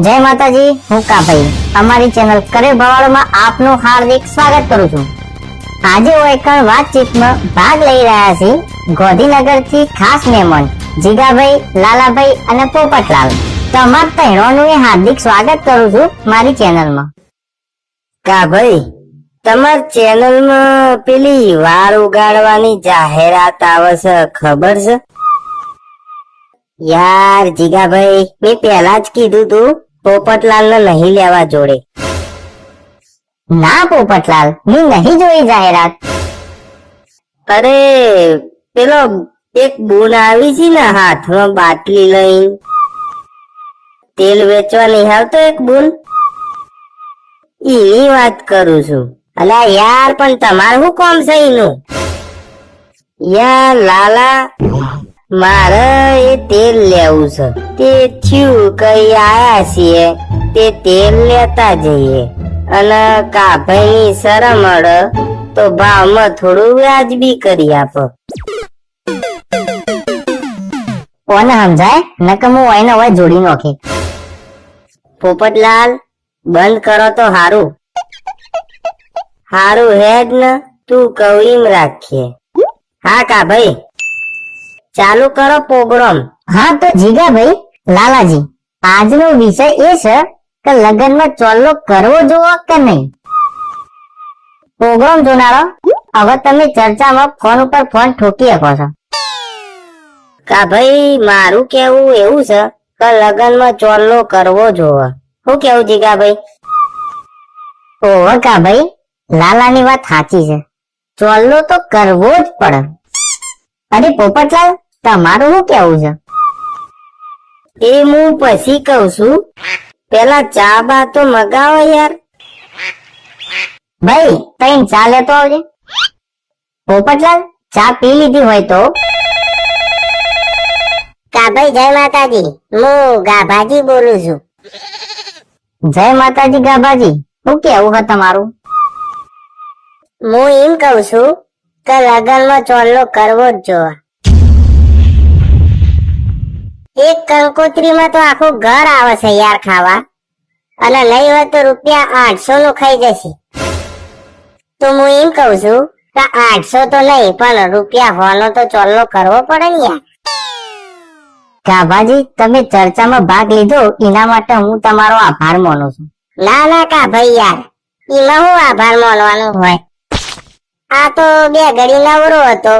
જય માતાજી, હું કાભાઈ અમારી ચેનલ કરે ભવાડોમાં આપનું હાર્દિક સ્વાગત કરું છું। આજે હું એક વાતચીતમાં ભાગ લઈ રહ્યા છીએ। ગોધીનગરથી ખાસ મહેમાન જીગાભાઈ, લાલાભાઈ અને પોપટલાલ, તમામ ત્રણેયનું હાર્દિક સ્વાગત કરું છું મારી ચેનલમાં। કાભાઈ, તમાર ચેનલમાં પેલી વાળ ઉગાડવાની જાહેરાત આવે છે, ખબર છે? યાર જીગાભાઈ, મેં પહેલા જ કીધું તું પોપટલાલ ને નહીં લેવા જોડે। ના પોપટલાલ, મેં નહીં જોઈ જાહેરાત। અરે પેલો એક બૂન આવી છે ને હાથમાં બાટલી લઈ, તેલ વેચવા નહીં આવતો એક બૂન, એની વાત કરું છું। અલ્યા યાર, પણ તમારું શું કામ છે એનું? યાર લાલા, મારે એ તેલ લેવું છે, તે થયું કઈ આયા છીએ તે તેલ લેતા જઈએ, અને કાભાઈની શરમ અડે તો ભાવમાં થોડું વ્યાજબી કરી આપો। કોને સમજાય? નકર હું એને હવે જોડી નાખી। પોપટલાલ, બંધ કરો તો હારું હારું હેડ ને, તું કહું એમ રાખીએ। હા કાભાઈ, ચાલુ કરો પ્રોગ્રામ। હા તો જીગાભાઈ, લાલાજી, આજનો વિષય એ છે કે લગ્નમાં ચોલ્લો કરવો જોવો કે નહીં। પ્રોગ્રામ જોનારો, હવે તમે ચર્ચામાં ફોન ઉપર ફોન ઠોકી શકો છો। કાભાઈ, મારું કેવું એવું છે કે લગ્નમાં ચોલ્લો કરવો જોવે। શું કેવું જીગાભાઈ? ઓહો કાભાઈ, લાલાની વાત સાચી છે, ચોલ્લો તો કરવો જ પડે। અરે પોપટલાલ, તમારું શું કેવું છે? એ હું પછી કઉ છું, પેલા ચા બા તો મગાવો યાર। ભાઈ તઈ ચા લેતો આવજે। પોપટલાલ, ચા પી લીધી હોય તો? કાભાઈ જય માતાજી, હું ગાભાજી બોલું છું। જય માતાજી ગાભાજી, શું કેવું છે તમારું? હું એમ કઉ છું કે લગ્નમાં ચોલ્લો કરવો જ જોવે। એક કંકોત્રીમાં તો આખું ઘર આવે છે યાર ખાવા, અને નહીં હોય તો ₹800 નું ખાઈ જશે। તો હું એમ કઉ છું કે 800 તો નહીં, પણ ₹100 તો ચોલ્લો કરવો પડે ને યાર। ગાભાજી, તમે ચર્ચામાં ભાગ લીધો એના માટે હું તમારો આભાર માનું છું। ના ના કાભાઈ યાર, એમાં હું આભાર માનવાનો હોય? આ તો બે ઘડી નવરો હતો